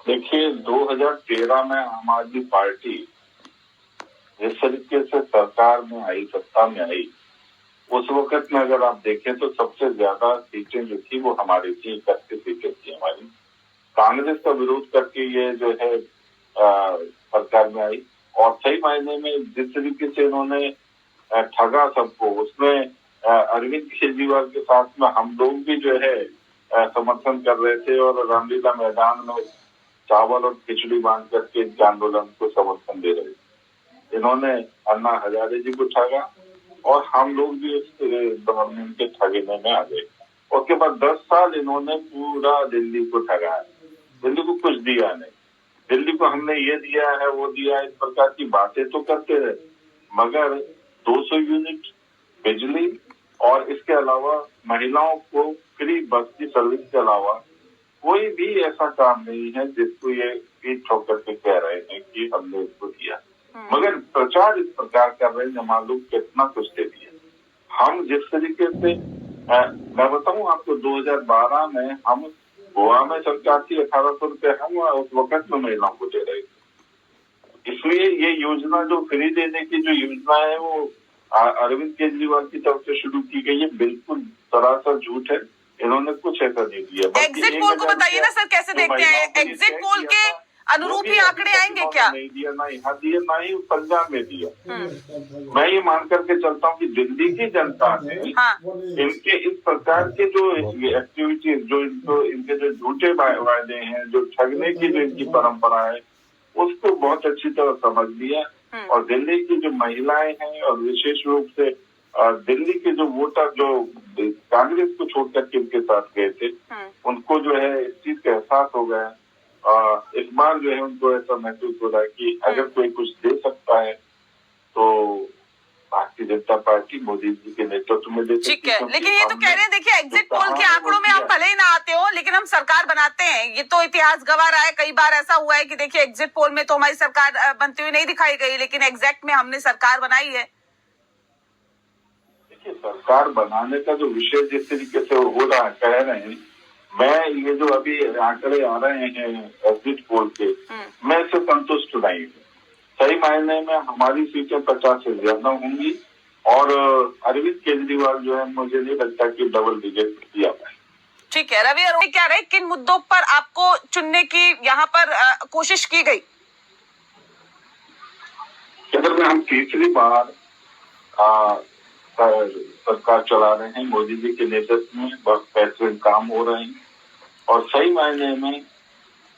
देखिए 2013 में आम आदमी पार्टी जिस तरीके से सरकार में आई, सत्ता में आई, उस वक्त में अगर आप देखें तो सबसे ज्यादा सीटें जो थी वो हमारी थी, 31 सीटें थी हमारी। कांग्रेस का विरोध करके ये जो है सरकार में आई और सही मायने में जिस तरीके से इन्होंने ठगा सबको, उसमें अरविंद केजरीवाल के साथ में हम लोग भी जो है समर्थन कर रहे थे और रामलीला मैदान में चावल और खिचड़ी बांट करके इस आंदोलन को समर्थन दे रहे थे। इन्होंने अन्ना हजारे जी को ठगा और हम लोग भी उस गवर्नमेंट के ठगने में आ गए। उसके बाद 10 साल इन्होंने पूरा दिल्ली को ठगाया, दिल्ली को कुछ दिया नहीं। दिल्ली को हमने ये दिया है, वो दिया है, इस प्रकार की बातें तो करते रहे, मगर 200 यूनिट बिजली और इसके अलावा महिलाओं को फ्री बस की सर्विस के अलावा कोई भी ऐसा काम नहीं है जिसको ये पीठ ठोक करके कह रहे हैं कि हमने इसको दिया। मगर प्रचार इस प्रकार कर रहे हैं मालूम कितना कुछ दे दिया। हम जिस तरीके से मैं बताऊं आपको, 2012 में हम गोवा में सरकार थी, 1800 रुपये हम उस वक्त में महिलाओं को दे रहे थे। इसलिए ये योजना जो फ्री देने की जो योजना है वो अरविंद केजरीवाल की तरफ से शुरू की गई है, बिल्कुल सरासर झूठ है। इन्होंने कुछ ऐसा नहीं दिया। एग्जिट पोल को बताइए ना सर, कैसे देखते हैं? एग्जिट पोल के अनुरूप ही आंकड़े आएंगे क्या? नहीं दिया, ना यहाँ दिया, ना ही पंजाब में दिया। मैं ये मान करके चलता हूँ कि दिल्ली की जनता ने इनके इस प्रकार के जो एक्टिविटी, जो इनके जो झूठे वायदे हैं, जो ठगने की जो इनकी परंपरा है, उसको बहुत अच्छी तरह समझ लिया। और दिल्ली की जो महिलाएं हैं और विशेष रूप से दिल्ली के जो वोटर जो कांग्रेस को छोड़ करके इनके साथ गए थे, उनको जो है इस चीज का एहसास हो गया। इस बार जो है उनको ऐसा महसूस हो रहा है कि अगर कोई कुछ दे सकता है तो भारतीय जनता पार्टी मोदी जी के नेतृत्व में दे सकती है। ठीक है, लेकिन ये तो कह रहे हैं, देखिए एग्जिट पोल के आंकड़ों में हम भले ही ना आते हो, लेकिन हम सरकार बनाते हैं। ये तो इतिहास गवाह रहा है, कई बार ऐसा हुआ है कि देखिए एग्जिट पोल में तो हमारी सरकार बनती हुई नहीं दिखाई गई, लेकिन एग्जैक्ट में हमने सरकार बनाई है। देखिए सरकार बनाने का जो विषय जिस तरीके से हो रहा है, कह रहे हैं, मैं ये जो अभी आंकड़े आ रहे हैं एग्जिट पोल के, मैं इससे संतुष्ट नहीं हूँ। सही मायने में हमारी सीटें 50 से ज्यादा होंगी और अरविंद केजरीवाल जो है मुझे नहीं लगता कि डबल डिजिट दिया पाए। ठीक है, रवि अरोड़ा क्या रहे, किन मुद्दों पर आपको चुनने की यहाँ पर कोशिश की गई? अगर में हम तीसरी बार सरकार चला रहे हैं, मोदी जी के नेतृत्व में बहुत बेहतरीन काम हो रहे हैं और सही मायने में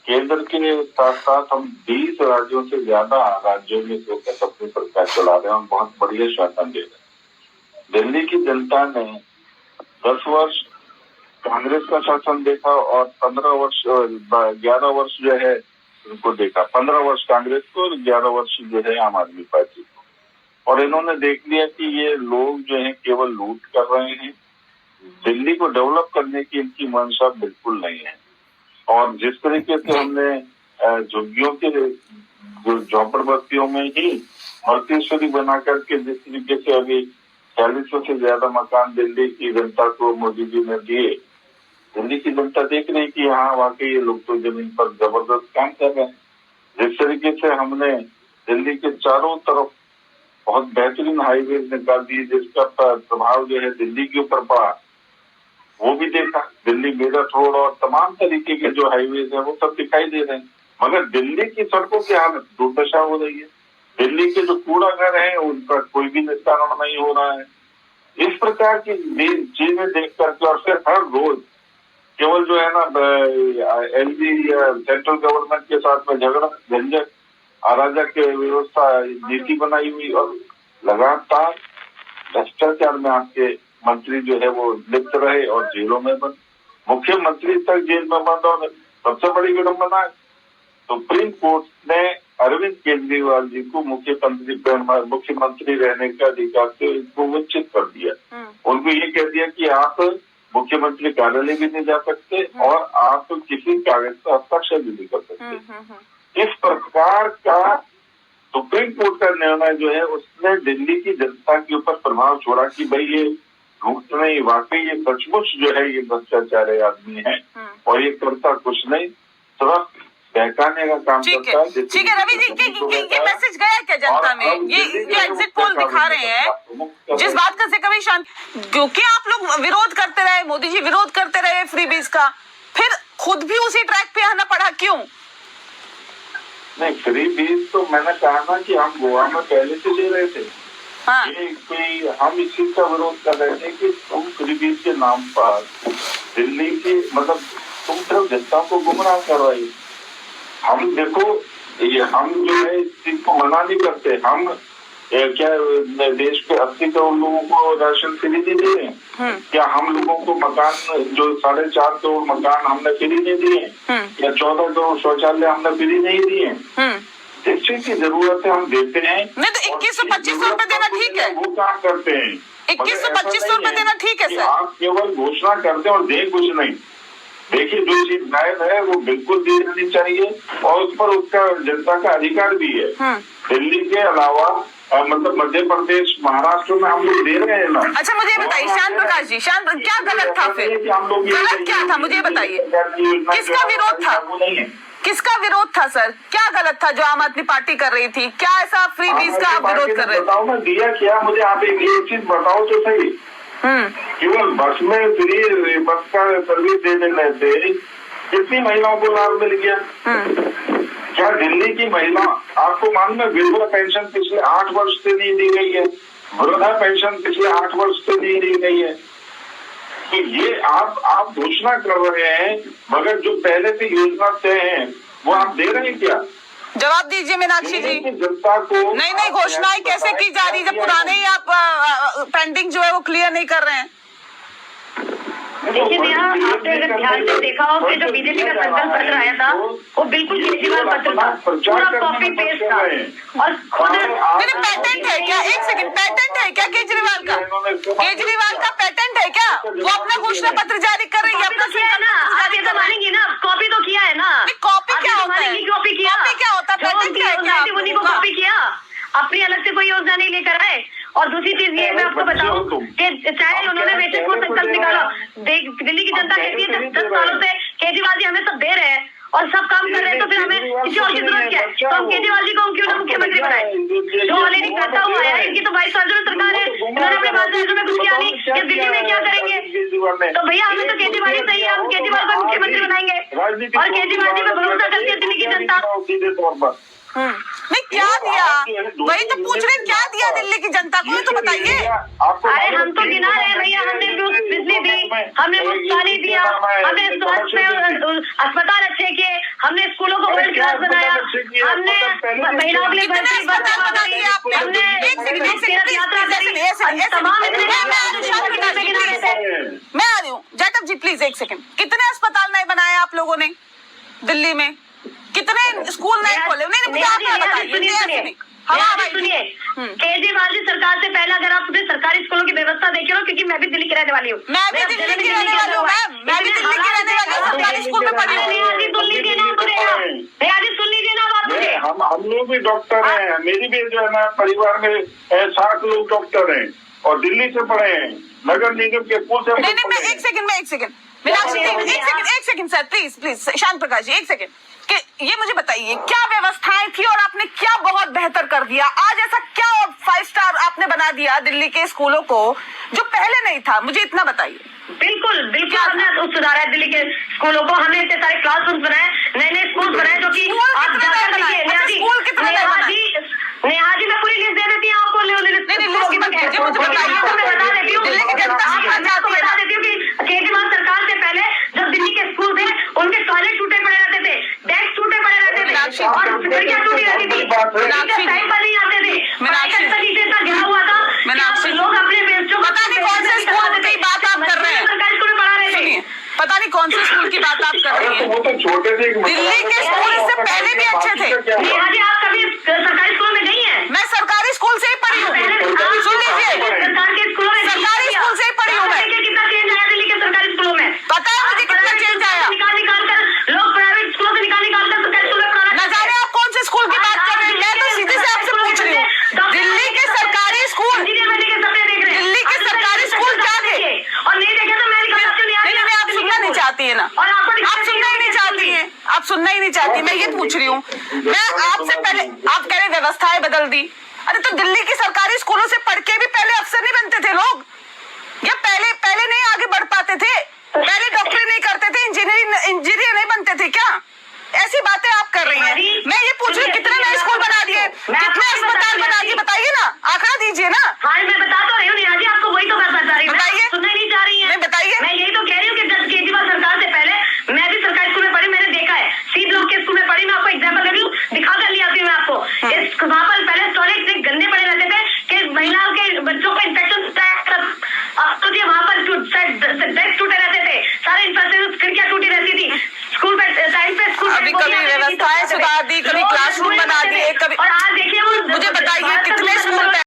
केंद्र के साथ साथ हम 20 राज्यों से ज्यादा राज्यों में सोकर अपनी सरकार चला रहे हैं और बहुत बढ़िया शासन दे रहे हैं। दिल्ली की जनता ने 10 वर्ष कांग्रेस का शासन देखा और 11 वर्ष जो है उनको देखा, 15 वर्ष कांग्रेस को और 11 वर्ष जो है आम आदमी पार्टी को। और इन्होंने देख लिया कि ये लोग जो है केवल लूट कर रहे हैं, दिल्ली को डेवलप करने की इनकी मंशा बिल्कुल नहीं है। और जिस तरीके से हमने झुग्गियों के झोपड़पट्टियों में ही मल्टीस्टोरी बना करके जिस तरीके से अभी 40 से ज्यादा मकान दिल्ली की जनता को मोदी जी ने दिए, दिल्ली की जनता देख रही कि हाँ वाकई ये लोग तो जमीन पर जबरदस्त काम कर रहे हैं। जिस तरीके से हमने दिल्ली के चारों तरफ बहुत बेहतरीन हाईवे निकाल दिए जिसका प्रभाव जो है दिल्ली के ऊपर पड़ा, वो भी देखा। दिल्ली मेरठ रोड और तमाम तरीके के जो हाईवेज है वो सब दिखाई दे रहे हैं, मगर दिल्ली की सड़कों की हालत दुर्दशा हो रही है। दिल्ली के जो कूड़ा घर है उनका कोई भी निस्तारण नहीं हो रहा है। इस प्रकार की चीजें देख करके और फिर हर रोज केवल जो है ना एलजी या सेंट्रल गवर्नमेंट के साथ में झगड़ा झंझट, अराजक व्यवस्था नीति बनाई हुई और लगातार भ्रष्टाचार में आपके मंत्री जो है वो लिप्त रहे और जेलों में बंद, मुख्यमंत्री तक जेल में बंद। और सबसे बड़ी विडंबना, सुप्रीम कोर्ट ने अरविंद केजरीवाल जी को मुख्यमंत्री रहने का अधिकार से इनको वंचित कर दिया। उनको ये कह दिया कि आप मुख्यमंत्री कार्यालय भी नहीं जा सकते और आप किसी कागज का हस्ताक्षर भी नहीं कर सकते। इस प्रकार का सुप्रीम कोर्ट का निर्णय जो है उसने दिल्ली की जनता के ऊपर प्रभाव छोड़ा कि भाई ये झूठ नहीं, वाकई ये सचमुच जो है ये भ्रष्टाचारी आदमी है और ये करता कुछ नहीं, सिर्फ बहकाने का काम ठीक करता है, ठीक है रवि जी, ये मैसेज गया क्या जनता में? ये जो एग्जिट पोल दिखा रहे हैं, जिस बात का जिक्र भी शांत, क्योंकि आप लोग विरोध करते रहे, मोदी जी विरोध करते रहे फ्रीबीज का, फिर खुद भी उसी ट्रैक पे आना पड़ा, क्यों? नहीं, फ्री बीज तो मैंने कहा ना कि हम गोवा में पहले से दे रहे थे। हाँ। ये कोई हम इस चीज का विरोध कर रहे थे कि तुम फ्री बीज के नाम पर दिल्ली की मतलब तुम सिर्फ जनता को गुमराह कर रही। हम देखो, ये हम जो है इस चीज को मना नहीं करते। हम क्या देश के 80 करोड़ लोगों को राशन फ्री नहीं दे रहे हैं? क्या हम लोगों को मकान जो 4.5 करोड़ मकान हमने फ्री नहीं दिए? या 14 करोड़ शौचालय हमने फ्री नहीं दिए? जिस चीज की जरूरत है हम देते हैं। नहीं तो 2100-2500 रुपए देना ठीक है, वो काम करते हैं। 2100-2500 रुपए देना ठीक है सर। आप केवल घोषणा करते हैं और दे कुछ नहीं। देखिए, जो चीज नायब है वो बिल्कुल दी जानी चाहिए और उस पर उसका जनता का अधिकार भी है। दिल्ली के अलावा मतलब मध्य प्रदेश, महाराष्ट्र में हम लोग दे रहे हैं ना। अच्छा मुझे बताइए श्याम प्रकाश जी, क्या गलत था फिर? गलत क्या था मुझे बताइए, किसका विरोध था? किसका विरोध था सर? क्या गलत था जो आम आदमी पार्टी कर रही थी? क्या ऐसा फ्री बीज का आप विरोध कर रहे थे? बताओ ना, दिया क्या मुझे आप एक चीज बताओ तो सही। केवल बस में फ्री बस का सर्विस दे देने से कितनी महिलाओं को लाभ मिल गया? क्या दिल्ली की महिला, आपको मालूम है विधवा पेंशन पिछले 8 वर्ष से नहीं दी गई है, वृद्धा पेंशन पिछले 8 वर्ष से नहीं दी गई है। तो ये आप घोषणा कर रहे हैं, मगर जो पहले से योजना तय है वो आप दे रहे हैं क्या? जवाब दीजिए मीनाक्षी जी। जनता को नहीं घोषणाएं कैसे की जा रही जब पुराने ही आप पेंडिंग जो है वो क्लियर नहीं कर रहे हैं? देखिए नेहा, आपने अगर ध्यान से देखा हो कि जो बीजेपी का संकल्प पत्र आया था वो बिल्कुल केजरीवाल पत्र था, पूरा कॉपी पेस्ट था। और खुद पैटेंट है क्या? एक सेकंड, पैटेंट है क्या केजरीवाल का? केजरीवाल का पैटेंट है क्या? वो अपना घोषणा पत्र जारी कर रही है, अपना किया है ना, आप ये तो मानेंगी ना, कॉपी तो किया है ना। कॉपी क्या होता है? कॉपी किया, क्या होता है? पैटेंट क्या है? उन्हीं को कॉपी किया, अपनी अलग से कोई योजना नहीं लेकर आए। और दूसरी चीज ये मैं आपको बताऊं कि चाहे उन्होंने बेशक वो संकल्प निकाला, दिल्ली की जनता कहती है 10 सालों से केजरीवाल जी हमें सब दे रहे हैं और सब काम कर रहे हैं, तो फिर हमें किसी और की जरूरत क्या है? तो हम केजरीवाल जी को क्यों ना मुख्यमंत्री बनाए? जो ऑलरेडी करता हुआ है, इनकी तो 22 साल सरकार है, इन्होंने अपने 5 साल में कुछ किया नहीं, कि दिल्ली में क्या करेंगे? तो भैया हमें तो केजरीवाल ही सही है, हम केजरीवाल को मुख्यमंत्री बनाएंगे और केजरीवाल जी पर भरोसा करती है दिल्ली की जनता। नहीं क्या दिया, वही तो पूछ रहे, क्या दिया दिल्ली की जनता को, तो बताइए। अरे हम तो गिना रहे भैया, हमने बिजली दी, हमने मुफ्त पानी दिया, हमने स्वास्थ्य अस्पताल अच्छे किए, हमने स्कूलों को वर्ल्ड क्लास बनाया, हमने महिलाओं के लिए भर्ती बता दी, हमने यात्रा करी, तमाम मैं आ रही हूँ जैकब जी, प्लीज एक सेकंड। कितने अस्पताल नए बनाए आप लोगों ने दिल्ली में? कितने स्कूल नहीं खोले? सुनिए, केजरीवाल जी सरकार से पहले अगर आप सरकारी स्कूलों की व्यवस्था देखे हो, क्योंकि मैं भी दिल्ली की रहने वाली हूँ, मैं भी दिल्ली की रहने वाली हूँ, मैं भी दिल्ली की रहने वाली हूँ, सरकारी स्कूल में पढ़ी हूँ। सुन लीजिए ना बात मुझे। हम लोग भी डॉक्टर हैं, मेरी भी जो है ना परिवार में 60 लोग डॉक्टर हैं और दिल्ली से पढ़े हैं, नगर निगम के स्कूल से। नहीं मैं एक सेकंड एक सेकंड सर, प्लीज शांत प्रकाश जी, एक सेकंड। कि ये मुझे बताइए क्या व्यवस्थाएं थी और आपने क्या बहुत बेहतर कर दिया? आज ऐसा क्या 5 स्टार आपने बना दिया दिल्ली के स्कूलों को जो पहले नहीं था? मुझे इतना बताइए। बिल्कुल हमने सुधारा है दिल्ली के स्कूलों को, हमने इतने सारे क्लासरूम बनाए, नए स्कूल बनाए, जो कि नेहा जी मैं पूरी लिस्ट दे देती हूँ आपको। बता देती हूँ कि केजरीवाल सरकार से पहले जब दिल्ली के स्कूल थे उनके टॉयलेट टूटे पड़े रहते थे, डेस्क टूटे पड़े रहते थे और खिड़कियां टूटी रहती थी, टाइम पर नहीं आते थे, गिरा हुआ था, लोग अपने बेंचों पता नहीं कौन से स्कूल की बात आप कर रहे हैं, सरकारी स्कूल में पढ़ा रहे थे, पता नहीं कौन से स्कूल की बात आप कर रही हैं। वो तो छोटे थे, दिल्ली के स्कूल इससे पहले भी अच्छे थे। नेहा जी आप कभी सरकारी स्कूल में गई हैं? मैं सरकारी स्कूल से ही पढ़ी हूँ, सुन लीजिए, सरकार के स्कूलों में सरकारी स्कूल से ही पढ़ी हूँ मैं। कितना चेंज आया दिल्ली के सरकारी स्कूलों में? पता है मुझे कितना चेंज आया। निकाल कर लोग प्राइवेट स्कूलों से निकाल कर सरकारी स्कूल में पढ़ा। न जाने आप कौन से स्कूल की बात कर रहे हैं, मैं तो सीधे से आपसे पूछ रही हूँ। दिल्ली के सरकारी स्कूल, दिल्ली के सरकारी स्कूल क्या थे? और नहीं देखे तो मैं आप सुनना नहीं चाहती है ना, और आप सुनना ही नहीं चाहती है। हैं, आप सुनना ही नहीं चाहती। मैं ये पूछ रही हूँ, मैं आपसे पहले, आप कह रहे व्यवस्थाएं बदल दी। अरे तो दिल्ली की सरकारी स्कूलों से पढ़ के भी पहले अफसर नहीं बनते थे लोग, या पहले नहीं आगे बढ़ पाते थे?